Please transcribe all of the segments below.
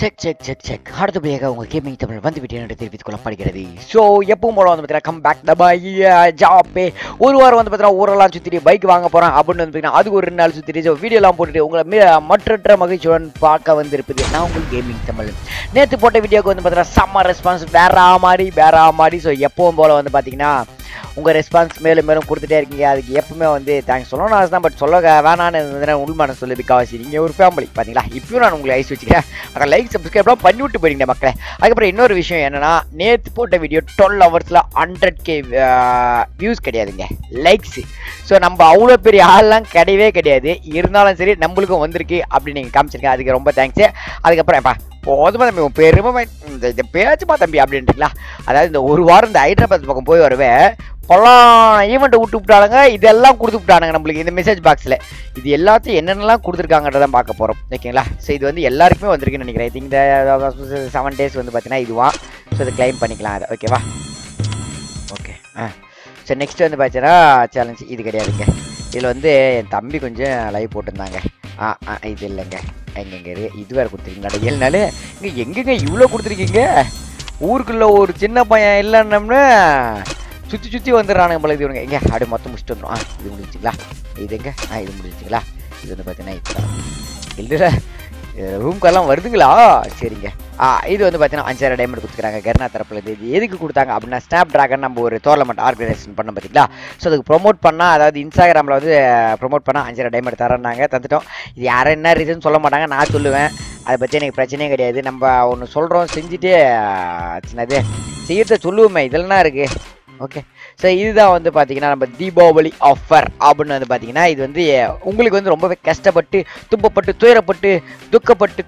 Check அடுத்தபடியாக உங்கள் gaming Tamil வந்துவிட்டேன் என்று தெரிவித்துக் கொள்ளப்படுகிறது. ஸோ எப்பவும் போல வந்து பார்த்தீங்கன்னா கம் பேக் த பை ஜாப்பே ஒரு வாரம் வந்து பார்த்தீங்கன்னா ஊரெல்லாம் சுற்றிட்டு பைக் வாங்க போகிறேன் அப்படின்னு வந்து பார்த்தீங்கன்னா அதுக்கு ஒரு 2 நாள் சுற்றிட்டு ஸோ வீடியோலாம் போட்டுட்டு உங்களை மற்ற மகிழ்ச்சியுடன் பார்க்க வந்திருப்பது நான் உங்கள் கேமிங் தமிழ். நேற்று போட்ட வீடியோக்கு வந்து பார்த்தீங்கன்னா செம்ம ரெஸ்பான்ஸ் வேற மாதிரி. ஸோ எப்பவும் போல் வந்து பார்த்தீங்கன்னா உங்கள் ரெஸ்பான்ஸ் மேலும் கொடுத்துட்டே இருக்கீங்க. அதுக்கு எப்பவுமே வந்து தேங்க்ஸ் சொல்லணும் நான் தான். பட் சொல்ல வேணான்னு உண்மையான சொல்லு பிகாஸ் நீங்கள் ஒரு ஃபேமிலி பார்த்தீங்களா. இப்பயும் நான் உங்களை ஐஸ் வச்சுக்கிறேன். அங்கே லைக் சப்ஸ்கிரைப்லாம் பண்ணி விட்டு போயிருங்க மக்களை. அதுக்கப்புறம் இன்னொரு விஷயம் என்னன்னா நேற்று போட்ட வீடியோ 12 ஹவர்ஸில் 100K வியூஸ் கிடையாதுங்க, லைக்ஸு. ஸோ நம்ம அவ்வளோ பெரிய ஆள்லாம் கிடையாது. இருந்தாலும் சரி நம்மளுக்கும் வந்திருக்கு அப்படின்னு நீங்கள் காமிச்சிருக்கேன். அதுக்கு ரொம்ப தேங்க்ஸு. அதுக்கப்புறம் போதுமா தம்பி உன் பெருமை இந்த பேச்சுமா தம்பி அப்படின்ட்டுங்களா. அதாவது இந்த ஒரு வாரம் இந்த ஹைதராபாத் பக்கம் போய் வருவேன் பலாம் ஈவெண்ட்டை விட்டானுங்க. இதெல்லாம் கொடுத்து விட்டானுங்க நம்மளுக்கு இந்த மெசேஜ் பாக்ஸில். இது எல்லாத்தையும் என்னென்னலாம் கொடுத்துருக்காங்கன்றதான் பார்க்க போகிறோம் ஓகேங்களா. ஸோ இது வந்து எல்லாருக்குமே வந்திருக்குன்னு நினைக்கிறேன். இது இந்த 7 days வந்து பார்த்தீங்கன்னா இதுவா. ஸோ இதை கிளைம் பண்ணிக்கலாம் அதை ஓகேவா. ஓகே ஸோ நெக்ஸ்ட் வந்து பார்த்தீங்கன்னா சேலஞ்ச் இது கிடையாதுங்க. இதில் வந்து என் தம்பி கொஞ்சம் லைவ் போட்டிருந்தாங்க. இது இல்லைங்க எங்கெங்க இது வேறு கொடுத்துருக்கீங்களா 7 நாள். எங்கெங்க இவ்வளோ கொடுத்துருக்கீங்க. ஊருக்குள்ளே ஒரு சின்ன பையன் இல்லைன்னம்னு சுற்றி வந்துடுறானுங்க போல. இது எங்கே அப்படி மொத்தம் முடிச்சுட்டு வந்துடும். இது முடிச்சுங்களா. இது எங்கே இது முடிச்சுங்களா. இது வந்து பார்த்தீங்கன்னா இப்போ இல்லை ரூம்க்கெல்லாம் வருதுங்களா. சரிங்க. இது வந்து பார்த்தீங்கன்னா 5000 டைமண்ட் கொடுத்துருக்காங்க கர்னா தரப்பில். இது எதுக்கு கொடுத்தாங்க அப்படின்னா ஸ்னாப் ட்ராகன் நம்ம ஒரு டோர்னமெண்ட் ஆர்கனைசேஷன் பண்ணோம் பார்த்தீங்களா. ஸோ அதுக்கு ப்ரொமோட் பண்ணால் அதாவது இன்ஸ்டாகிராமில் வந்து ப்ரொமோட் பண்ணால் 5000 டைமண்ட் தரேன்னாங்க. தந்துட்டோம். இது யாரும் என்ன ரீசன் சொல்ல மாட்டாங்க, நான் சொல்லுவேன். அதை பற்றி எனக்கு பிரச்சனையே கிடையாது. நம்ம ஒன்று சொல்கிறோம் செஞ்சுட்டு சின்னது செய்யறத சொல்லுவோமே இதெல்லாம் இருக்குது ஓகே. ஸோ இதுதான் வந்து பார்த்தீங்கன்னா நம்ம தீபாவளி ஆஃபர் அப்படின்னு வந்து பார்த்தீங்கன்னா இது வந்து உங்களுக்கு வந்து ரொம்பவே கஷ்டப்பட்டு துன்பப்பட்டு துயரப்பட்டு துக்கப்பட்டு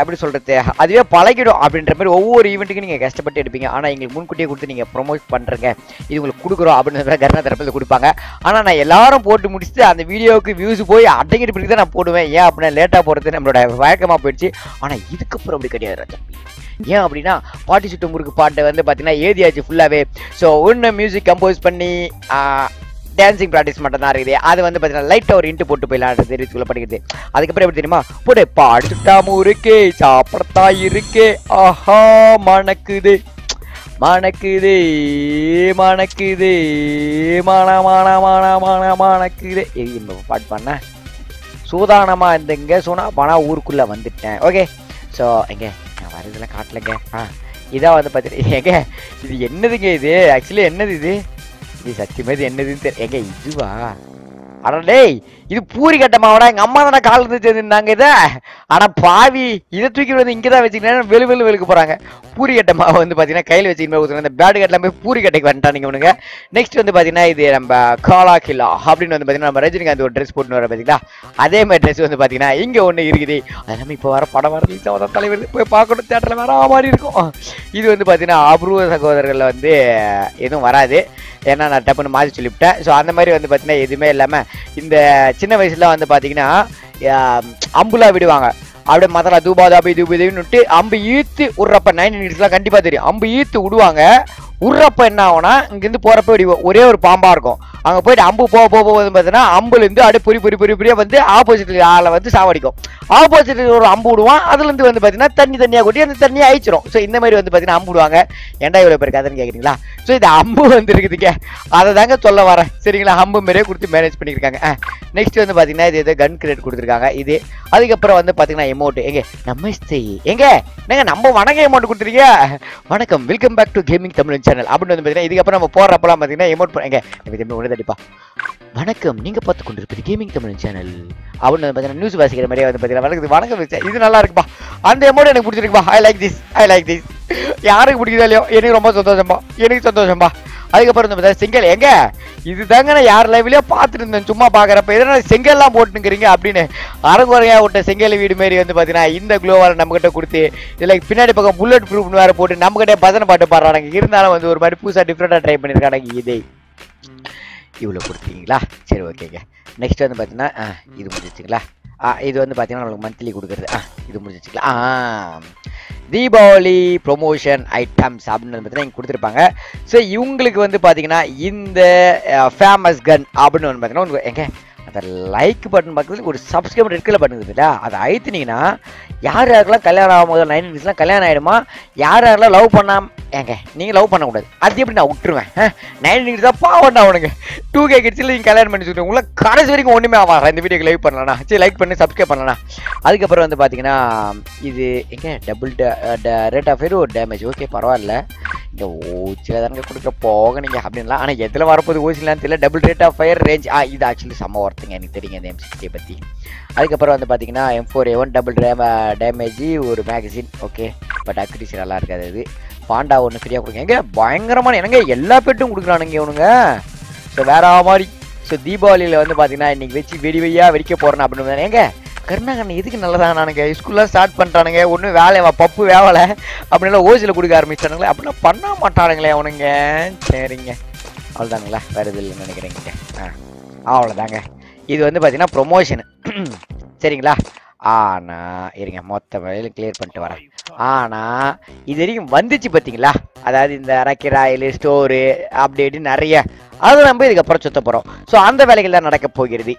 எப்படி சொல்கிறது அதுவே பழகிடும் அப்படின்ற மாதிரி ஒவ்வொரு ஈவெண்ட்டுக்கும் நீங்கள் கஷ்டப்பட்டு எடுப்பீங்க. ஆனால் எங்களுக்கு முன்கூட்டியே கொடுத்து நீங்கள் ப்ரொமோட் பண்ணுறங்க இது உங்களுக்கு கொடுக்குறோம் அப்படின்னு கர்னா தரப்பில் கொடுப்பாங்க. ஆனால் நான் எல்லாரும் போட்டு முடிச்சுட்டு அந்த வீடியோவுக்கு வியூஸ் போய் அடங்கிட்டு பிடிக்க தான் நான் போடுவேன். ஏன் அப்படின்னா லேட்டாக போகிறது நம்மளோட வழக்கமாக போயிடுச்சு. ஆனால் இதுக்கப்புறம் அப்படி கிடையாது ராஜா. ஏன் அப்படின்னா பாட்டி சுட்டு முறுக்கு பாட்டை வந்து பார்த்தீங்கன்னா ஏதியாச்சு ஃபுல்லாகவே. ஸோ ஒன்று மியூசிக் கம்போஸ் பண்ணி டான்சிங் ப்ராக்டிஸ் மட்டும் தான் இருக்குது. அது வந்து பார்த்தீங்கன்னா லைட்டாக ஒரு இன்ட்டு போட்டு போயிடலாம் தெரிவித்து கொள்ளப்படுகிறது. அதுக்கப்புறம் எப்படி தெரியுமா போட்டு பாட்டு சுட்டாம இருக்கே சாப்பிடத்தா இருக்கே ஆஹா மணக்குது மணக்குது மணக்குது மணக்குது பாட்டு பண்ண சூதானமாக இருந்துங்க. சொன்னா பணம் ஊருக்குள்ளே வந்துட்டேன் ஓகே. ஸோ எங்கே நான் வரதெல்லாம் காட்டலைங்க. இதான் வந்து பார்த்தீங்கன்னா ஏங்க இது என்னதுங்க இது ஆக்சுவலி என்னது இது சத்தியமாக இது என்னதுன்னு தெரியல. ஏங்க இதுவா அடடே இது பூரி கட்டமாவடா. எங்கள் அம்மா தானே கால் இருந்து சேர்ந்துருந்தாங்க இதை. ஆனால் பாவி இதை தூக்கி வந்து இங்கே தான் வச்சுக்கிட்டேன் வெளுக்க போகிறாங்க. பூரி கட்டமாவை வந்து பார்த்தீங்கன்னா கையில் வச்சுக்கிட்டு ஊற்றுறாங்க. இந்த பேடு கட்டலாம் போய் பூரி கட்டைக்கு வந்துட்டானுங்க இவனுங்க. நெக்ஸ்ட் வந்து பார்த்தீங்கன்னா இது நம்ம காலா கிலா அப்படின்னு வந்து பார்த்தீங்கன்னா நம்ம ரஜினிகாந்த் ஒரு ட்ரெஸ் போட்டுன்னு வர பார்த்தீங்களா. அதே மாதிரி ட்ரெஸ் வந்து பார்த்தீங்கன்னா இங்கே ஒன்று இருக்குது. அது நம்ம இப்போ வர படம் வர தலைவர் போய் பார்க்கணும் தேட்டரில் வேற மாதிரி இருக்கும். இது வந்து பார்த்தீங்கன்னா அபூர்வ சகோதரர்களில் வந்து எதுவும் வராது. ஏன்னா நான் டப்புன்னு மாற்றி சொல்லிவிட்டேன். ஸோ அந்த மாதிரி வந்து பார்த்தீங்கன்னா எதுவுமே இல்லாமல் இந்த சின்ன வயசுல வந்து பார்த்தீங்கன்னா அம்புலாம் விடுவாங்க. அப்படியே மதரா தூபாதாபின்னு அம்பு ஈத்து விட்றப்ப 90 minutesலாம் கண்டிப்பாக தெரியும். அம்பு ஈத்து விடுவாங்க. உடுறப்ப என்ன ஆகும்னா இங்கேருந்து போகிறப்ப ஒரே ஒரு பாம்பாக இருக்கும். அங்கே போயிட்டு அம்பு போகும்போது பார்த்தீங்கன்னா அம்புலேருந்து அப்படியே பொறியா வந்து ஆப்போசிட் ஆளை வந்து சாவடிக்கும். ஆப்போசிட் ஒரு அம்பு விடுவான். அதுலேருந்து வந்து பார்த்தீங்கன்னா தண்ணியாக கொட்டி அந்த தண்ணியை அழிச்சிடும். ஸோ இந்த மாதிரி வந்து பார்த்தீங்கன்னா அம்பு விடுவாங்க. ஏன்டா இவ்வளோ பேர் கதைன்னு கேட்குறீங்களா. ஸோ இது அம்பு வந்து இருக்குதுங்க. அதை தாங்க சொல்ல வரேன் சரிங்களா. அம்பு மாரியே கொடுத்து மேனேஜ் பண்ணியிருக்காங்க. நெக்ஸ்ட் வந்து பார்த்தீங்கன்னா இது கன் கிரேட் கொடுத்துருக்காங்க. இது அதுக்கப்புறம் வந்து பார்த்தீங்கன்னா எமௌண்ட் எங்கே நமஸ்தே எங்க நம்ம வணக்கம் எமௌண்ட் கொடுத்துருக்கீங்க. வணக்கம் welcome back to gaming Tamil channel அப்படின்னு வந்து பார்த்தீங்கன்னா இதுக்கப்புறம் நம்ம போடுறப்பெல்லாம் பார்த்தீங்கன்னா எமௌண்ட் எங்க ஒன்று தடிப்பா வணக்கம் நீங்கள் பார்த்து கொண்டு இருப்பது கேமிங் தமிழ் சேனல் அப்படின்னு வந்து பார்த்தீங்கன்னா நியூஸ் வாசிக்கிற மாதிரியே வந்து பார்த்தீங்கன்னா வணக்கம் இது நல்லா இருக்குப்பா. அந்த எமௌண்ட் எனக்கு பிடிச்சிருக்குப்பா. ஐ லைக் திஸ் யாருக்கு பிடிக்குதோ இல்லையோ எனக்கு ரொம்ப சந்தோஷம்பா. அதுக்கப்புறம் வந்து பார்த்தா செங்கல் எங்க இது தாங்க நான் யார் லைவ்லயோ பார்த்துட்டு இருந்தேன் சும்மா பார்க்குறப்ப எதனா செங்கல்லாம் போட்டுங்கிறீங்க அப்படின்னு அரங்குறையா விட்ட செங்கல் வீடு மாரி வந்து பார்த்தீங்கன்னா இந்த குளோவால் நம்மகிட்ட கொடுத்து இதில் பின்னாடி பக்கம் புல்லட் ப்ரூஃப்னு வேறு போட்டு நம்மகிட்ட பஜனை பாட்டு பாடுறாங்க. இருந்தாலும் வந்து ஒரு மாதிரி புதுசாக டிஃப்ரெண்டாக ட்ரை பண்ணியிருக்காங்க. இதே இவ்வளோ கொடுத்துருக்கீங்களா சரி ஓகேங்க. நெக்ஸ்ட் வந்து பார்த்தீங்கன்னா இது முடிஞ்சிச்சுங்களா. இது வந்து பார்த்தீங்கன்னா நம்மளுக்கு மந்த்லி கொடுக்குறது. இது முடிஞ்சிச்சுங்களா. தீபாவளி ப்ரொமோஷன் ஐட்டம்ஸ் அப்படின்னு பார்த்தீங்கன்னா இங்கே கொடுத்துருப்பாங்க. ஸோ இவங்களுக்கு வந்து பார்த்தீங்கன்னா இந்த ஃபேமஸ் கன் அப்படின்னு வந்து பார்த்தீங்கன்னா எங்கே அந்த லைக் பட்டன் பக்கத்தில் ஒரு சப்ஸ்கிரைப் ரெட் கலர் பட்டன் இருக்குதுல்ல, அதை அழுத்தினீங்கன்னா யார் யாருக்கெல்லாம் கல்யாணம் ஆகும்போது 90s கல்யாணம் ஆகிடுமா, யார் யாரெல்லாம் லவ் பண்ணாம ஏங்க நீங்கள் லவ் பண்ணக்கூடாது, அது எப்படி நான் விட்டுருவேன். 90s தான் பாவண்டா அவனுங்க. 2K கிட்ஸில் நீங்கள் கல்யாணம் பண்ணி சொல்லுங்க, உங்களை கடைசி வரைக்கும் ஒன்றுமே ஆவாங்க. இந்த வீடியோக்கு லைக் பண்ணலண்ணா, சரி லைக் பண்ணி சப்ஸ்கிரைப் பண்ணலண்ணா. அதுக்கப்புறம் வந்து பார்த்தீங்கன்னா இது எங்கே டபுள் ரேட் ஆஃப் ஃபயர் ஒரு டேமேஜ். ஓகே பரவாயில்ல, இந்த ஓச்சில் தானங்க கொடுக்க போக நீங்கள் அப்படின்லாம். ஆனால் எதில் வரப்போது ஓச்சிலான்னு தெரியல. Double rate of fire range இது ஆக்சுவலி செம்ம ஒருத்தங்க, எனக்கு தெரியுங்க இந்த M60 பற்றி. அதுக்கப்புறம் வந்து பார்த்தீங்கன்னா M4A1 டபுள் டேமேஜ் ஒரு மேகசின். ஓகே பட் அக்ரிசி நல்லா இருக்காது. இது பாண்டா ஒன்று ஃப்ரீயாக கொடுங்க. எங்க பயங்கரமான என்னங்க எல்லா பெட்டும் கொடுக்குறானுங்க இவனுங்க. ஸோ வேற மாதிரி. ஸோ தீபாவளியில் வந்து பார்த்தீங்கன்னா இன்றைக்கி வச்சு வெடிவையாக வெடிக்க போகிறேன் அப்படின்னு. எங்க கருணாகரன் எதுக்கு நல்லதாக நானுங்க ஸ்கூல்லாம் ஸ்டார்ட் பண்ணிட்டானுங்க, ஒன்றும் வேலை பப்பு வேவலை அப்படின்னா ஓசியில் கொடுக்க ஆரம்பிச்சிட்டானுங்களே, அப்படின்னா பண்ண மாட்டானுங்களே அவனுங்க. சரிங்க அவ்வளோதானுங்களா, வேறு இது இல்லைன்னு நினைக்கிறேங்க. அவ்வளோதாங்க. இது வந்து பார்த்தீங்கன்னா ப்ரொமோஷனு சரிங்களா. ஆனால் இருங்க மொத்த வேலையும் கிளியர் பண்ணிட்டு வரேன். ஆனால் இது வரைக்கும் வந்துச்சு பார்த்தீங்களா, அதாவது இந்த ரக்கிராயில் ஸ்டோரு அப்படி இப்படி நிறைய, அது நம்ம இதுக்கப்புறம் சுத்த போகிறோம். ஸோ அந்த வேலைகள் தான் நடக்க போகிறது.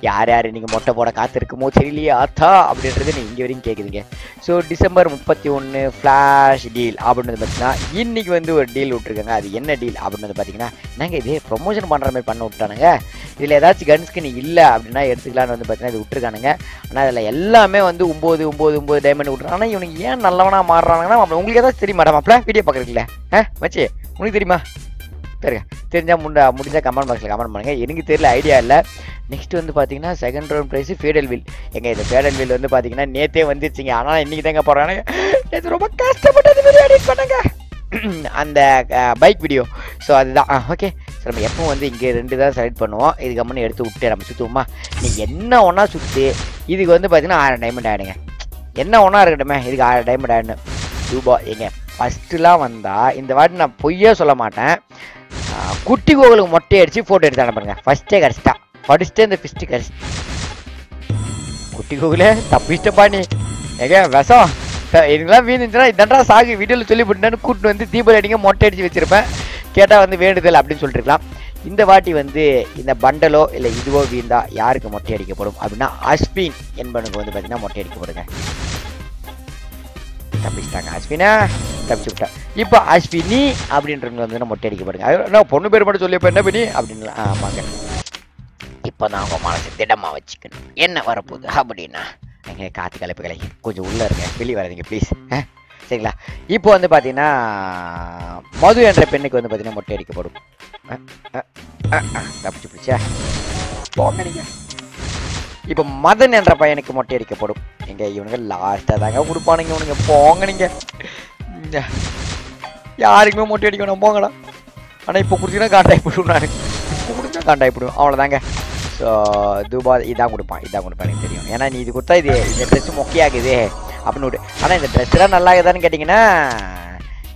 யார் யார் நீங்கள் மொட்டை போட காத்திருக்குமோ சரியில்லையா ஆத்தா அப்படின்றது நீங்கள் இங்கே வரைக்கும் கேட்குதுங்க. ஸோ டிசம்பர் 31 ஃப்ளாஷ் டீல் அப்படின்னு பார்த்தீங்கன்னா இன்றைக்கி வந்து ஒரு டீல் விட்ருக்காங்க. அது என்ன டீல் அப்படின்னு பார்த்தீங்கன்னா, நாங்கள் இது ப்ரொமோஷன் பண்ணுற மாதிரி பண்ண விட்டானுங்க. இதில் ஏதாச்சும் கன்ஸ்கின் இல்லை அப்படின்னா எடுத்துக்கலான்னு வந்து பார்த்தீங்கன்னா இது விட்டுருக்கானுங்க. ஆனால் அதில் எல்லாமே வந்து 9 டைமண்ட் விட்ருக்காங்க. ஆனால் இவனுக்கு ஏன் நல்லவனாக மாறுறானுங்கன்னா உங்களுக்கு ஏதாச்சும் தெரியுமா மாப்பிள்ள வீடியோ பார்க்குறீங்களே வச்சு உனக்கு தெரியுமா? சரிங்க தெரிஞ்சால் முடிஞ்சால் கமெண்ட் பாக்ஸில் கமெண்ட் பண்ணுங்கள். எனக்கு தெரியல, ஐடியா இல்லை. நெக்ஸ்ட் வந்து பார்த்தீங்கன்னா second round prize fatal wheel. எங்கள் இந்த ஃபேடல் வீல் வந்து பார்த்தீங்கன்னா நேற்றே வந்துருச்சிங்க. ஆனால் இன்றைக்கி தாங்க போகிறாங்க. நேற்று ரொம்ப கஷ்டப்பட்டு வீடியோ எடிட் பண்ணுங்க அந்த பைக் வீடியோ. ஸோ அதுதான் ஓகே. ஸோ நம்ம எப்போ வந்து இங்கே 2 தான் செலக்ட் பண்ணுவோம். இதுக்கு அம்மனு எடுத்து விட்டு நம்ம சுற்றுவோமா. நீங்கள் என்ன ஒன்றா சுற்றி இதுக்கு வந்து பார்த்தீங்கன்னா 1000 டைமண்ட் ஆகிடுங்க. என்ன ஒன்றா இருக்கட்டுமே, இதுக்கு 1000 டைமண்ட் ஆகிடணும் ரூபா. எங்க ஃபஸ்ட்டுலாம் வந்தால் இந்த வாட்டி நான் பொய்யே சொல்ல மாட்டேன், குட்டி கோவிலுக்கு மொட்டை அடிச்சு ஃபோட்டோ எடுத்து அனுப்புங்க. ஃபஸ்ட்டே கரெக்டா ஃபஸ்ட்டே இந்த ஃபிஸ்ட்டு கரெக்ட். குட்டி கோவிலே தப்பிச்சிட்டப்பா நீ எங்க விஷம் எனக்குலாம் வீணுச்சுன்னா இதன்றா சாகு வீடியோவில் சொல்லி போட்டுன்னு கூப்பிட்டு வந்து தீபாவளி அடிங்க மொட்டை அடிச்சு வச்சிருப்பேன். கேட்டால் வந்து வேண்டுதல் அப்படின்னு சொல்லிட்டுருக்கலாம். இந்த வாட்டி வந்து இந்த பண்டலோ இல்லை இதுவோ வீந்தா யாருக்கு மொட்டை அடிக்கப்படும் அப்படின்னா அஸ்வின் என்பனுக்கு வந்து பார்த்தீங்கன்னா மொட்டை அடிக்கப்படுங்க. தப்பிச்சிட்டாங்க அஸ்வினா, தப்பிச்சு விட்டா. இப்போ அஸ்வினி அப்படின்றவங்க வந்து மொட்டை அடிக்கப்படுங்க. நான் பொண்ணு பேர் மட்டும் சொல்லியப்போ என்ன பண்ணி அப்படின்லாம். ஆமாங்க, இப்போ நான் உங்கள் மனசு திடமாக வச்சுக்கணும் என்ன வரப்போகுது அப்படின்னா. எங்கள் காற்று கலப்புகளை கொஞ்சம் உள்ளே இருங்க, வெளியே வராதிங்க ப்ளீஸ் சரிங்களா. இப்போ வந்து பார்த்தீங்கன்னா மது என்ற பெண்ணுக்கு வந்து பார்த்தீங்கன்னா மொட்டை அடிக்கப்படும். தப்பிச்சு பிடிச்சா போங்க நீங்கள். இப்போ மதன் என்ற பையனுக்கு மொட்டை அடிக்கப்படும். எங்க இவனுங்க லாஸ்ட்டாக தாங்க கொடுப்பானுங்க இவனுங்க. போங்க நீங்கள் யாருக்குமே மொட்டை அடிக்கணும் போங்கடா. ஆனால் இப்போ கொடுத்தீங்கன்னா காண்டாக்ட் போடுவோம், நான் இப்போ கொடுத்தா காண்டாக்ட் போடுவோம் அவ்வளோதாங்க. ஸோ தூபாய் இதான் கொடுப்பான் எனக்கு தெரியும். ஏன்னா நீ இது கொடுத்தா இது இந்த ட்ரெஸ்ஸு மொக்கையாகுது அப்படின்னு விட்டு. ஆனால் இந்த ட்ரெஸ்லாம் நல்லா இருக்குதான்னு கேட்டிங்கன்னா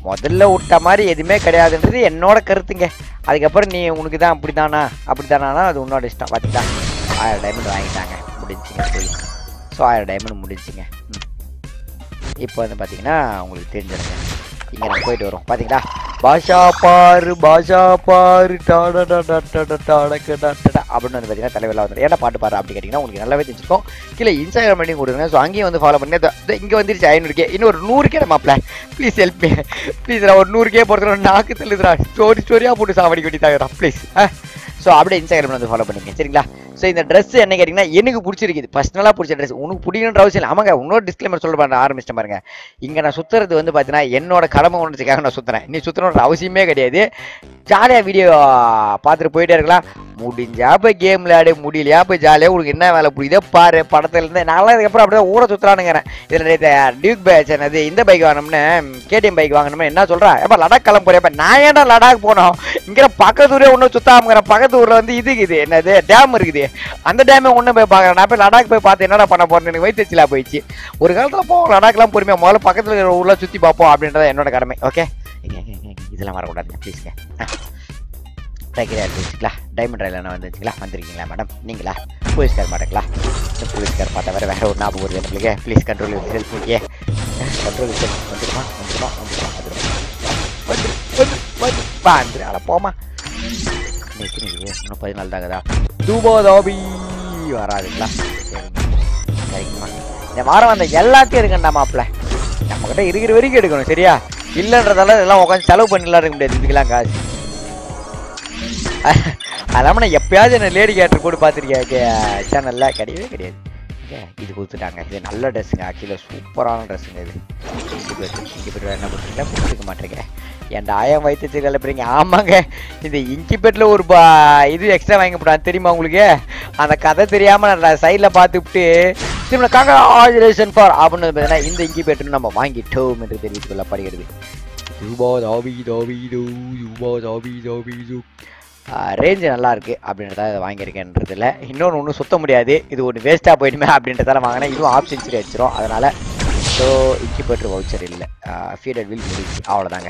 முதல்ல விட்ட மாதிரி எதுவுமே கிடையாதுன்றது என்னோட கருத்துங்க. அதுக்கப்புறம் நீ உனக்கு தான் அப்படி தானா அது உன்னோட இஷ்டம். பார்த்தீங்களா 1000 டைமண்ட் வாங்கிட்டாங்க, முடிஞ்சுங்க சொல்லி. ஸோ 1000 டைமண்ட் முடிஞ்சுங்க. இப்போ வந்து பார்த்தீங்கன்னா உங்களுக்கு தெரிஞ்சிருங்க. இங்கே நம்ம போயிட்டு வரோம் பார்த்தீங்களா. பாஷா பாரு அப்படின்னு வந்து பார்த்தீங்கன்னா தலைவெல்லாம் வந்து ஏன்னா பாட்டு பாரு அப்படி கேட்டிங்கன்னா உங்களுக்கு நல்லாவே தெரிஞ்சிருக்கும். கீழே இன்ஸ்டாகிராம் பண்ணி கொடுங்க. ஸோ அங்கேயும் வந்து ஃபாலோ பண்ணி இங்கே வந்துருச்சு 500K. இன்னும் ஒரு 100K மாப்பிள்ள ப்ளீஸ் ஹெல்ப் மீ ப்ளீஸ். ஒரு 100K போடுறதுல நாக்கு தள்ளுதுரா, ஸ்டோரியாக போட்டு சாவடி கொட்டி தாங்கடா ப்ளீஸ். ஸோ அப்படியே இன்ஸ்டாகிராமில் வந்து ஃபாலோ பண்ணிங்க சரிங்களா. ஸோ இந்த ட்ரெஸ் என்ன கேட்டிங்கன்னா எனக்கு பிடிச்சிருக்குது, பர்சனலாக பிடிச்ச ட்ரெஸ். உனக்கு பிடிக்கணுன்ற அவசியம் இல்லை. ஆமாங்க இன்னொரு டிஸ்க்ளைமர் சொல்ல பாருங்க ஆரம்பிச்சிட்டேன் பாருங்க. இங்கே நான் சுற்றுறது வந்து பார்த்தீங்கன்னா என்னோட கடமை உணர்ச்சிக்காக நான் சுற்றுறேன். நீ சுற்றணுன்ற அவசியமே கிடையாது. ஜாலியாக வீடியோ பார்த்துட்டு போயிட்டே இருக்கலாம். முடிஞ்சா போய் கேம் விளையாடு, முடியலையா போய் ஜாலியாக உங்களுக்கு என்ன வேலை பிடிக்குதோ பாரு. படத்துல இருந்து நான்லாம் இதுக்கப்புறம் அப்படியே ஊரை சுற்றுறானுங்கிறேன். இதில் டியூக் பைக் அது இந்த பைக் வாங்கணும்னு KTM பைக் வாங்கணும்னு என்ன சொல்கிறா, எப்போ லடாக் கிளம்ப போறியப்ப. நான் ஏன்டா லடாக் போனோம், இங்கே பக்கத்து ஊரே ஒன்றும் சுத்தாமுங்கிறேன். பக்கத்து ஊரில் வந்து இது என்னது டேம் இருக்குது, அந்த டேமே ஒன்றும் போய் பார்க்குறேன். நான் போய் லடாக் போய் பார்த்து என்னடா பண்ண போறேன்னு எனக்கு வயிற்றுச்சிலா போயிடுச்சு. ஒரு காலத்தில் போவோம் லடாக்லாம் பொறுமையாக முதல்ல பக்கத்தில் இருக்கிற ஊரில் சுற்றி பார்ப்போம் அப்படின்றத என்னோட கடமை. ஓகே இதெல்லாம் வரக்கூடாதுங்க ப்ளீஸ்ங்க. வச்சுக்கலாம் டைமண்ட் ரயில் வந்து வச்சுக்கலாம். வந்துருக்கீங்களா மேடம் நீங்களா? போலீஸ்கார் மாட்டேங்களா? போலீஸ்கார் பார்த்தா வேறு ஒரு ஞாபகம் வருது நம்மளுக்கு. Please control self A control self வந்துடுமா வந்துடும் போமா. இன்னும் 14 தாங்கதா. தூபாதாபி வராதுங்களா? சரிங்கம்மா. இந்த வாரம் வந்த எல்லாத்தையும் எடுக்கண்டா மாப்பிள்ள. நம்மக்கிட்ட இருக்கிற வரைக்கும் எடுக்கணும் சரியா? இல்லைன்றதால இதெல்லாம் உட்காந்து செலவு பண்ணிடலாம் இருக்க முடியாது. இதுக்கெல்லாம் காசு அதாம நான் எப்பயாவது என்ன லேடி கேரக்டர் போட்டு பார்த்துருக்கேன் சேனல்ல. கிடையவே கிடையாது. இது கொடுத்துட்டாங்க. இது நல்ல ட்ரெஸ்ஸுங்க. ஆக்சுவலாக சூப்பரான ட்ரெஸ்ஸுங்க. இது இன்கிபேட்டர் என்ன பண்ணுறீங்களா? கொடுத்துக்க மாட்டேங்க. என் ஆயம் வைத்து கிளப்புறீங்க. ஆமாங்க, இந்த இன்கிபேட்டரில் ஒரு இது எக்ஸ்ட்ரா வாங்கி போட்டான் தெரியுமா உங்களுக்கு? அந்த கதை தெரியாமல் நான் சைடில் பார்த்துவிட்டு திரும்ப கங்க்ராச்சுலேஷன் ஃபார் அப்படின்னு பார்த்தீங்கன்னா இந்த இன்கிபேட்டர் நம்ம வாங்கிட்டோம் என்று தெரிவித்துக் கொள்ளப்படுகிறது. ரேஞ்சு நல்லா இருக்கு அப்படின்றத இதை வாங்கியிருக்கேன்றதுல இன்னொன்று ஒன்றும் சுத்த முடியாது. இது ஒன்று வேஸ்ட்டாக போயிடுமே அப்படின்றதால வாங்கினேன். இதுவும் ஆஃப் சென்ச்சுரி வச்சிரும். அதனால் ஸோ இன்கிபேட்டர் வவுச்சர் இல்லை. ஃபீடட் வில் முடிஞ்சு அவ்வளோதாங்க.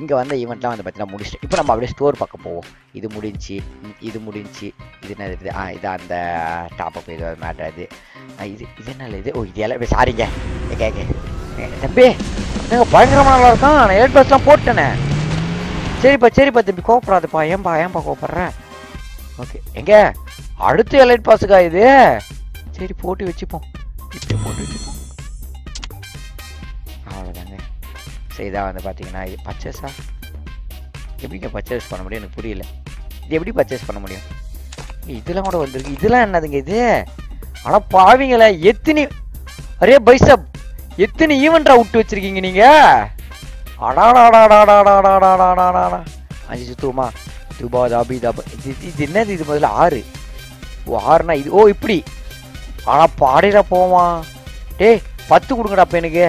இங்கே வந்த ஈவெண்ட்லாம் வந்து பார்த்தீங்கன்னா முடிச்சுட்டு இப்போ நம்ம அப்படியே ஸ்டோர் பக்கம் போவோம். இது முடிஞ்சு இது என்ன இருக்குது? இது அந்த டாப்அப் இது மேட்ரு. அது இது என்ன இது? ஓ இது எல்லாம் சாரிங்க. தம்பி பயங்கரமாக நல்லா இருக்கான். நான் ஏட் பஸ்லாம் போட்டேனே. சரிப்பா தம்பி கோவப்படாதுப்பா. ஏன்பா கோவப்படுறேன்? ஓகே எங்க அடுத்து எலைட் பாஸுக்கா இது? சரி போட்டு வச்சுப்போம். அவ்வளோதாங்க. சரி இதான் வந்து பார்த்தீங்கன்னா இது பர்ச்சேஸா? எப்படிங்க பர்ச்சேஸ் பண்ண முடியும்? எனக்கு புரியல. இது எப்படி பர்ச்சேஸ் பண்ண முடியும்? இதெல்லாம் கூட வந்துருக்கு. இதெல்லாம் என்னதுங்க இது? ஆனால் பாவீங்களா எத்தனை அரே பைசப் எத்தனை ஈவெண்ட்டா விட்டு வச்சிருக்கீங்க நீங்க? அடாடாடாடாடாடாடாடாடாடா 5 சுத்துவோமா? இது என்னது? இது முதல்ல 6. ஓ 6னா இது. ஓ இப்படி. ஆனா பாடையில போமா? டேய் 10 கொடுங்கடா அப்ப எனக்கு.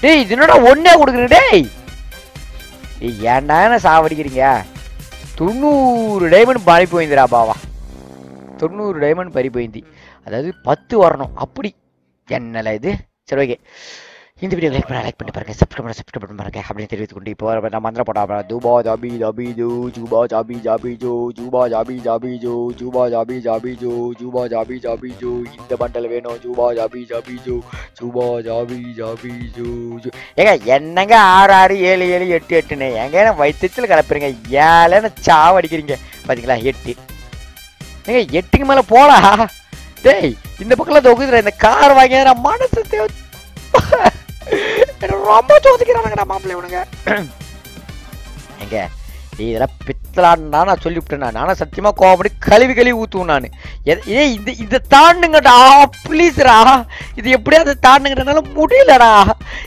டேய் இது என்னடா ஒன்னே கொடுக்குறீங்க? டேய் ஏன்டா என்ன சாவடிக்கிறீங்க? 90 டைமண்ட் பறி போயிருந்துடா பாவா. 90 டைமண்ட் பறி போயிந்தி. அதாவது 10 வரணும் அப்படி. என்னல இது? சரி ஓகே. இந்த வீடியோ லைக் பண்ணி பாருங்க. சப்ஸ்கிரைப் பண்ணி பாருங்க அப்படின்னு தெரிவித்துக் கொண்டு இப்போ நான் மந்திரம் போட்டா Juba Joby Joby zoo Juba Joby Joby zoo Juba Joby Joby zoo Juba Joby Joby zoo Juba Joby Joby zoo இந்த பண்டல் வேணும். Juba Joby Joby zoo Juba Joby Joby zoo ஏங்க என்னங்க 6 6 7 7 8 8ன்னு எங்க வயிற்றுல கலப்புறீங்க? ஏழன்னு சாவ அடிக்கிறீங்க பாத்தீங்களா? 8 ஏங்க 8க்கு மேல போலா? டேய் இந்த பக்கம்லாம் தொகுதுற இந்த கார் வாங்கி நான் மனசு ரொம்ப சோதிக்கிறானுங்கடா மாப்பிள்ளை இவனுங்க. எங்க இதெல்லாம் பித்தலான்னு நான் சொல்லிவிட்டேன். நானும் சத்தியமா கோவப்படி கழுவி ஊத்துவேன் நான். இதை தாண்டுங்கடா ப்ளீஸ்ரா. இது எப்படியாவது தாண்டுங்கடனால முடியலடா.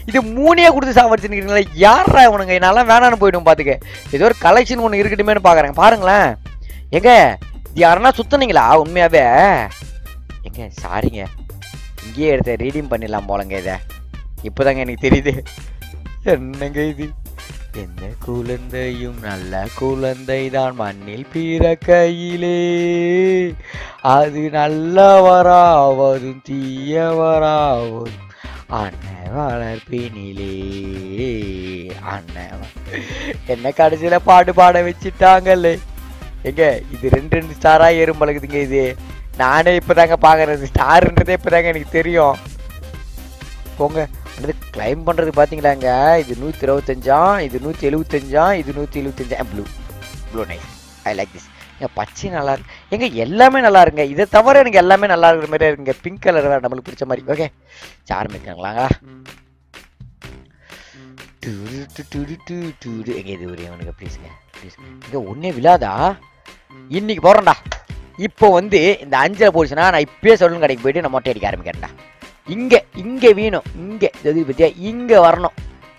இது 3 கொடுத்து சாவடிச்சுருக்கீங்களா? யாரா இவனுங்க? என்னால வேணான்னு போயிடும் பாத்துக்க. ஏதோ ஒரு கலெக்ஷன் ஒன்று இருக்கட்டுமேனு பாக்குறேன். பாருங்களேன் எங்க இது யாருன்னா சுத்தனீங்களா உண்மையாவே? எங்க சாரிங்க இங்கேயே எடுத்த ரீடீம் பண்ணிடலாம் போலங்க. இதை இப்போதாங்க எனக்கு தெரியுது. என்னங்க இது? எந்த குழந்தையும் நல்ல குழந்தை தான் மண்ணில் பிறக்கையிலே அது நல்லவராவதும் தீயவராவதும் அண்ணன் வளர்ப்பினிலே அண்ணன் என்ன கடைசியில பாட்டு பாட வச்சுட்டாங்கல்ல. எங்க இது 2 ஸ்டாரா ஏறும் பழகுதுங்க. இது நானே இப்பதாங்க பாக்குறது. ஸ்டார்ன்றதே இப்பதாங்க எனக்கு தெரியும். போங்க கிளைம் பண்றது பாத்தீங்களாங்க? இது 125, இது 175, இது 175. Blue nice. I like this. பச்சை நல்லா இருக்கு. எங்க எல்லாமே நல்லா இருங்க. இதை தவிர எனக்கு எல்லாமே நல்லா இருக்கிற மாதிரி இருக்குங்க. பிங்க் கலர் வேற நம்மளுக்கு பிடிச்ச மாதிரி. ஓகே ஆரம்பிக்கலாங்களா? எங்க இது ஒரு எனக்கு ப்ளீஸ்ங்க ப்ளீஸ். இங்க ஒன்னே விழாதா? இன்னைக்கு போறேன்டா. இப்போ வந்து இந்த 5ல போச்சுன்னா நான் இப்பயே சொல்லணும் கடைக்கு போயிட்டு நான் மொட்டை அடிக்க ஆரம்பிக்கிறேன்டா. இங்க வேணும். இங்க பத்தியா இங்க வரணும்.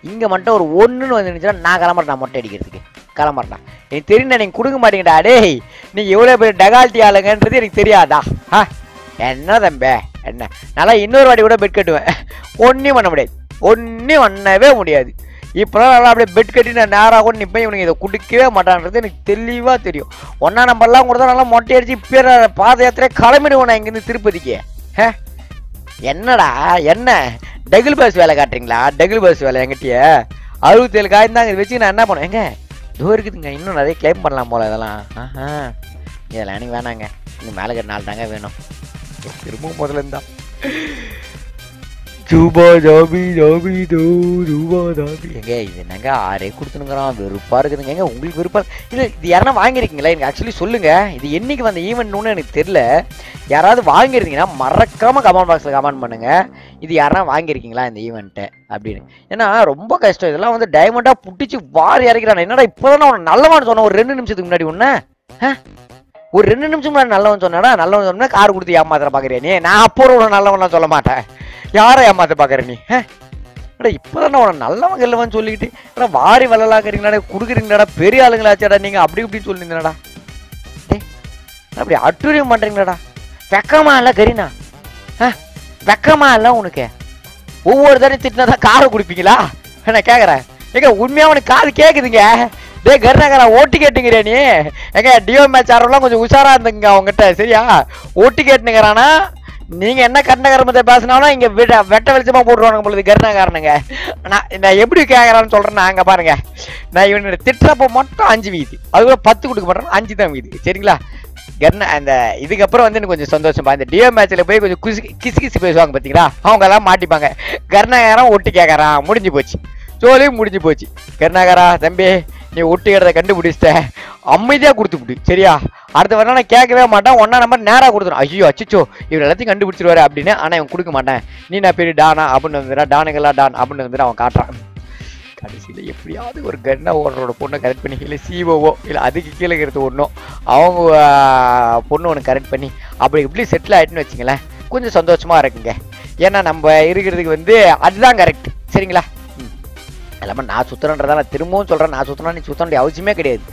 இங்க மட்டும் ஒரு 1ன்னு வந்துருந்துச்சுன்னா நான் கிளம்புறேன். நான் மொட்டை அடிக்கிறதுக்கு கிளம்புறேன். எனக்கு தெரியும் நீங்க கொடுக்க மாட்டீங்கடா. டேய் நீங்க எவ்வளவு பேர் டகால்ட்டி ஆளுங்கன்றது எனக்கு தெரியாதா? என்ன தம்பே என்ன? நல்லா இன்னொரு வாட்டி கூட பெட் கட்டுவேன். ஒன்னும் பண்ண முடியாது. ஒன்னும் பண்ணவே முடியாது. இப்போலாம் நல்லா அப்படியே பெட் கட்டி நான் நேராக கூட நிற்பேன். இவனுக்கு இதை குடிக்கவே மாட்டான்றது எனக்கு தெளிவாக தெரியும். 1ஆம் நம்பர்லாம் கொடுத்தா நல்லா மொட்டை அடிச்சு பேர் பாத யாத்திரை கிளம்பிடுவோம் நான் இங்கேருந்து திருப்பதிக்கு. என்னடா என்ன டபுள் பஸ் வேலை காட்டுறீங்களா? டபுள் பஸ் வேலை எங்கிட்டயே 67 காயின் தான் வச்சு நான் என்ன பண்ணுவேன்? எங்க தோ இருக்குதுங்க. இன்னும் நிறைய கிளைம் பண்ணலாம் போல. இதெல்லாம் இதெல்லாம் எனக்கு வேணாங்க. இன்னும் மேலே கட்ட 4 தாங்க வேணும். திரும்பவும் முதல்ல இருந்தா ஜூபா ஜாபி ஜாபி தோ ஜூபா ஜாபி. எங்க இது என்னங்க 6 கொடுத்துனுங்கிறான், வெறுப்பா இருக்குதுங்க. எங்க உங்களுக்கு வெறுப்பா இல்லை? இது யாரா வாங்கியிருக்கீங்களா? எனக்கு ஆக்சுவலி சொல்லுங்க, இது என்னைக்கு வந்த ஈவெண்ட்னு எனக்கு தெரியல. யாராவது வாங்கியிருந்தீங்கன்னா மறக்காம கமெண்ட் பாக்ஸ்ல கமெண்ட் பண்ணுங்க, இது யாரா வாங்கியிருக்கீங்களா இந்த ஈவெண்ட்டை அப்படின்னு. ஏன்னா ரொம்ப கஷ்டம் இதெல்லாம் வந்து டைமண்டா புட்டிச்சு வாரி இறக்கிறான். என்னடா இப்போதான் உனக்கு நல்லவான்னு சொன்ன ஒரு 2 நிமிஷத்துக்கு முன்னாடி ஒன்று, ஒரு 2 நிமிஷம் முன்னாடி நல்லவன் சொன்னா, நல்லவன் சொன்னா கார் கொடுத்து ஏமாத்திர பாக்குறியா நீ? நான் அப்போ உன நல்லவன் சொல்ல மாட்டேன், யாரை ஏமாத்த பாக்குற நீ? இப்பதான் உன நல்லவன் இல்லவன் சொல்லிக்கிட்டு வாரி வளலாக்குறீங்கடா, கொடுக்குறீங்கடா, பெரிய ஆளுங்களாச்சாடா நீங்க, அப்படி இப்படின்னு சொல்லியிருந்தேடா. அப்படி அட்டூரியம் பண்றீங்களாடா? வெக்கமா இல்ல கரீனா? வெக்கமா இல்ல உனக்கு? ஒவ்வொரு தடவை திட்டினாதான் காரை குடிப்பீங்களா? நான் கேக்குறேன், ஏங்க உண்மையா உனக்கு காது கேக்குதுங்க? டே கருணாகரா, ஓட்டு கேட்டுங்கிறியா நீ? எங்க டியோ மேட்ச் ஆடுறவங்களாம் கொஞ்சம் உஷாரா இருந்துங்க அவங்ககிட்ட, சரியா? ஓட்டு கேட்டுங்கிறானா? நீங்க என்ன கர்ணகரமத்தை பேசினாலும் இங்க வெட்ட வெளிச்சமா போட்டுருவானுங்க பொழுது கருணாகாரனுங்க. நான் எப்படி கேட்கறான்னு சொல்றேன். நாங்க பாருங்க, நான் இவனோட திட்டப்ப மட்டும் 5 வீது, அதுக்குள்ள 10 கொடுக்க மாட்டேன், 5 தான் வீது, சரிங்களா? அந்த இதுக்கப்புறம் வந்து எனக்கு கொஞ்சம் சந்தோஷமா, இந்த டியோ மேட்ச்ல போய் கொஞ்சம் கிசு கிசு பேசுவாங்க பாத்தீங்களா, அவங்க எல்லாம் மாட்டிப்பாங்க. கருணாகரம் ஒட்டு கேட்கறான், முடிஞ்சு போச்சு, சோழியும் முடிஞ்சு போச்சு. கருணாகரா தம்பி, நீ ஒட்டுக்கிறத கண்டுபிடிச்சிட்ட, அமைதியா கொடுத்து விடு, சரியா? அடுத்த வாரம் நான் கேட்கவே மாட்டேன், ஒன்னா நம்பர் நேராக கொடுத்துரும். ஐயோ அச்சிச்சோ இவர் எல்லாத்தையும் கண்டுபிடிச்சிருவாரு அப்படின்னு. ஆனா இவன் கொடுக்க மாட்டேன், நீ நான் பெரிய டானா அப்படின்னு வந்துடா, டானுங்கெல்லாம் டான் அப்படின்னு வந்துட்டு அவன் காட்டுறான். கடைசியில எப்படியாவது ஒரு கன்னா ஓனரோட பொண்ணை கரெக்ட் பண்ணி, இல்லை சிஓஓ இல்லை அதுக்கு கீழே இருக்கிறது ஒன்றும் அவங்க பொண்ணு ஒன்று கரெக்ட் பண்ணி அப்படி இப்படி செட்டில் ஆயிட்டுன்னு வச்சுங்களேன், கொஞ்சம் சந்தோஷமா இருக்குங்க. ஏன்னா நம்ம இருக்கிறதுக்கு வந்து அதுதான் கரெக்ட், சரிங்களா? எல்லாமே நான் சுற்றுறன்றதா நான் திரும்பவும் சொல்கிறேன், நான் சுற்றினா நீ சுற்ற வேண்டிய அவசியமே கிடையாது.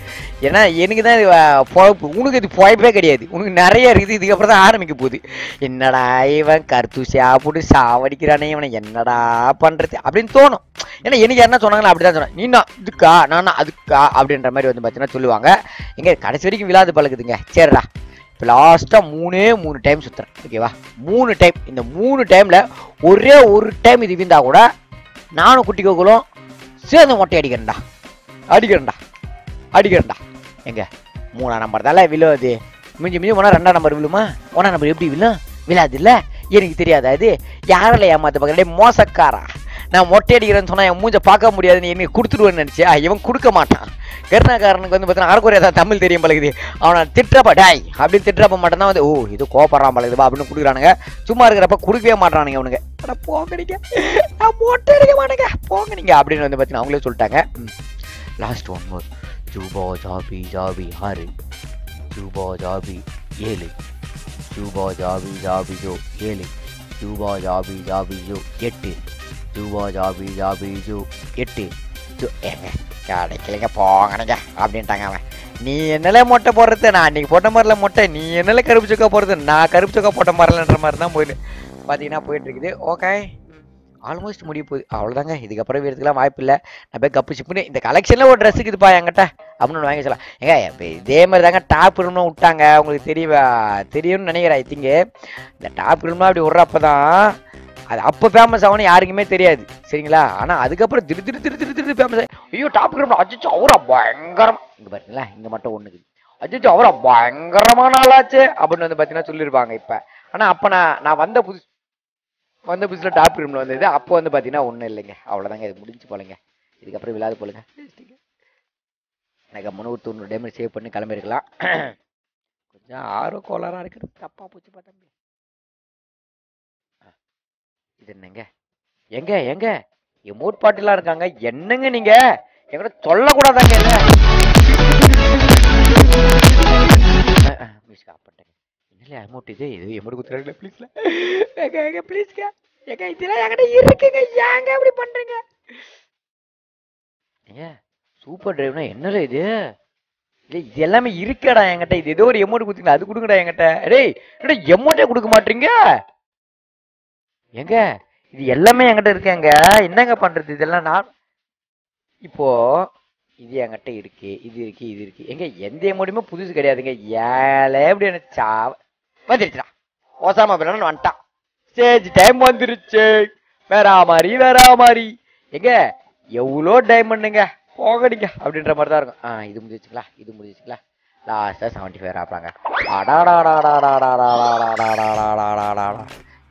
ஏன்னா எனக்கு தான் இது பொழப்பு, உனக்கு இது பொழைப்பே கிடையாது, உனக்கு நிறைய இருக்குது. இதுக்கப்புறம் தான் ஆரம்பிக்க போகுது. என்னடா இவன் கருத்தூசி போட்டு சாவடிக்கிறானே, இவனை என்னடா பண்ணுறது அப்படின்னு தோணும். ஏன்னா எனக்கு என்ன சொன்னாங்களோ அப்படி தான் சொன்னேன். நீனா இதுக்கா நானா அதுக்கா அப்படின்ற மாதிரி வந்து பார்த்தீங்கன்னா சொல்லுவாங்க. எங்கே கடைசி வரைக்கும் விழாது பழகுதுங்க. சரிடா, இப்போ லாஸ்ட்டாக 3 டைம் சுற்றுறேன், ஓகேவா? 3 டைம். இந்த 3 டைமில் ஒரே ஒரு டைம் இது விந்தா கூட நானும் குட்டி கோகுலும் சேர்ந்து மொட்டை அடிக்கிறேன்டா. எங்க 3ஆம் நம்பர் தானே விழுவது, மிஞ்சி போனா 2ஆம் நம்பர் விழுமா? 1ஆம் நம்பர் எப்படி விழும்? விழாது இல்ல? எனக்கு தெரியாதா? அது யாரில் ஏமாத்த பார்க்கறே மோசக்காரா? நான் மொட்டை அடிக்கிறேன்னு சொன்னா என் மூஞ்ச பார்க்க முடியாதுன்னு எனக்கு கொடுத்துடுவேன்னு நினைச்சியா? இவன் கொடுக்க மாட்டான். கருணாகாரனுக்கு வந்து பார்த்தீங்கன்னா அரைக்குறையா தான் தமிழ் தெரியும் பழகுது. அவனை திட்டுறப்ப டாய் அப்படின்னு திட்டுறப்ப மட்டும் தான் வந்து ஓ இது கோபப்படுறான் பழகுதுப்பா அப்படின்னு கொடுக்குறானுங்க. சும்மா இருக்கிறப்ப கொடுக்கவே மாட்டானுங்க அவனுங்க. போங்க, நான் மொட்டை அடிக்க மாட்டேங்க, போங்க நீங்க அப்படின்னு வந்து பார்த்தீங்கன்னா அவங்களே சொல்லிட்டாங்க. லாஸ்ட் 1 மோர். Juba Joby 6, Juba Joby 7, Juba Joby 7, Juba Joby 8, Juba Joby 8. ஏங்க கிடைக்கலைங்க, போங்கணுங்க அப்படின்ட்டாங்க அவன். நீ என்னல மொட்டை போடுறது? நான் அன்னைக்கு போட்ட மாதிரில மொட்டை, நீ என்னல கருப்பு சொக்கா போடுறது? நான் கருப்பு சொக்கா போட்ட மாதிரிலன்ற மாதிரி தான் போயிட்டு பார்த்தீங்கன்னா போயிட்டு இருக்குது. ஓகே, ஆல்மோஸ்ட் முடிய போகுது, அவ்வளோதாங்க. இதுக்கப்புறம் வீரத்துக்குலாம் வாய்ப்பு இல்லை. நான் போய் கப்பு சிப்புன்னு இந்த கலெக்ஷனில் ஒரு ட்ரெஸ்ஸுக்கு இதுப்பா என்கிட்ட அப்படின்னு வாங்கி சொல்லலாம். ஏங்க இப்போ இதே மாதிரி தாங்க டாப் ரூம்னு விட்டாங்க, உங்களுக்கு தெரியும்னு நினைக்கிறேன். ஐ திங்கு இந்த டாப் ரூம்லாம் அப்படி விட்றப்ப தான் அது அப்போ ஃபேமஸ் ஆகணும் யாருக்குமே தெரியாது, சரிங்களா? ஆனால் அதுக்கப்புறம் திரு ஃபேமஸ் ஆகி ஐயோ டாப் ரூம் அஜிச்சோ அவரா பயங்கரம், இங்கே பாருங்களா இங்கே மட்டும் ஒன்றுக்கு அஜிச்சோ அவரா பயங்கரமான ஆளாச்சு அப்படின்னு வந்து பார்த்தீங்கன்னா சொல்லியிருப்பாங்க இப்போ. ஆனால் அப்போ நான் வந்த புதுசில் டாப் ரூமில் வந்தது. அப்போ வந்து பார்த்தீங்கன்னா ஒன்றும் இல்லைங்க, அவ்வளோதாங்க. இது முடிஞ்சு போலங்க, இதுக்கப்புறம் விழாது போலுங்க. எனக்கு 390 டேமேஜ் சேவ் பண்ணி கிளம்பிருக்கலாம். கொஞ்சம் ஆர்வம் கோளாறாக இருக்குது, தப்பா போச்சு பார்த்தா. இது என்னங்க எங்க எமோட் பாட்டுலாம் இருக்காங்க, என்னங்க நீங்க எங்கிட்ட சொல்லக்கூடாதாங்க? என்ன அமௌண்ட் இது எமோட் குத்துறாங்க ப்ளீஸ்ல, ப்ளீஸ்ங்க ஏங்க இதெல்லாம் என்கிட்ட இருக்குங்க, ஏங்க அப்படி பண்றீங்க? ஏங்க சூப்பர் டிரைவ்னா என்னல இது? இல்லை இது எல்லாமே இருக்கடா என்கிட்ட, இது ஏதோ ஒரு எமௌண்ட் குடுத்தீங்களா, அது கொடுங்கடா என்கிட்ட. டேய் எமௌண்ட்டே கொடுக்க மாட்டீங்க ஏங்க? இது எல்லாமே என்கிட்ட இருக்கேங்க, என்னங்க பண்றது? இதெல்லாம் நான் இப்போ இது என்கிட்ட இருக்கு, இது இருக்கு எங்க எந்த எமௌண்ட்டுமே புதுசு கிடையாதுங்க. ஏழை எப்படி நினைச்சா வந்துருச்சுடா, ஓசாமா பிள்ளைன்னு வந்துட்டான். ஸ்டேஜ் டைம் வந்துருச்சு, வேற மாதிரி எங்க எவ்வளோ டைமண்டுங்க போகடிங்க அப்படின்ற மாதிரி தான் இருக்கும். இது முடிஞ்சிச்சுங்களா? லாஸ்டா 75 ஆப்பாங்க.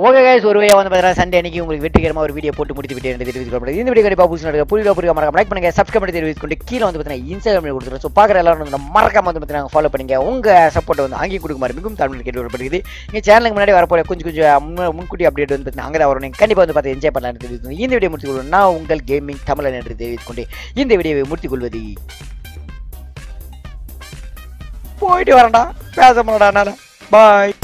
ஓகே கைஸ், ஒரு வழியா வந்து பார்த்தீங்கன்னா சண்டே அன்னைக்கு உங்களுக்கு வெற்றிகரமாக ஒரு வீடியோ போட்டு முடித்து விட்டு தெரிவித்துக்கொள்ளப்படுது. இந்த வீடியோ கண்டிப்பாக புதுசு நடக்க புரியுதா மறக்காம லைக் பண்ணுங்க, சப்ஸ்கிரைப் பண்ணி தெரிவித்துக்கொண்டு கீழே வந்து பார்த்தீங்கன்னா இன்ஸ்டாகிராமில் கொடுத்துருக்கோம். ஸோ பார்க்குற எல்லாரும் வந்து மறக்காம வந்து பார்த்தீங்கன்னா ஃபாலோ பண்ணுங்க. உங்கள் சப்போர்ட் வந்து அங்கேயும் கொடுக்குமாறு மிகவும் தமிழ் கேட்டுக்கொள்ளப்படுது. நீங்கள் சேனலுக்கு முன்னாடி வரப்போற கொஞ்சம் முன்கூட்டி அப்டேட் வந்து பார்த்தீங்கன்னா அங்கே தான் வரும். நீங்கள் கண்டிப்பாக வந்து பார்த்து என்ஜாய் பண்ணலாம்னு தெரிவித்து இந்த வீடியோ முடித்துக்கொள்வோம். நான் உங்கள் கேமிங் தமிழன் என்று தெரிவித்துக்கொண்டு இந்த வீடியோவை முடித்துக்கொள்வது போயிட்டு வரேன்டா, பேச மாட்டானால பாய்.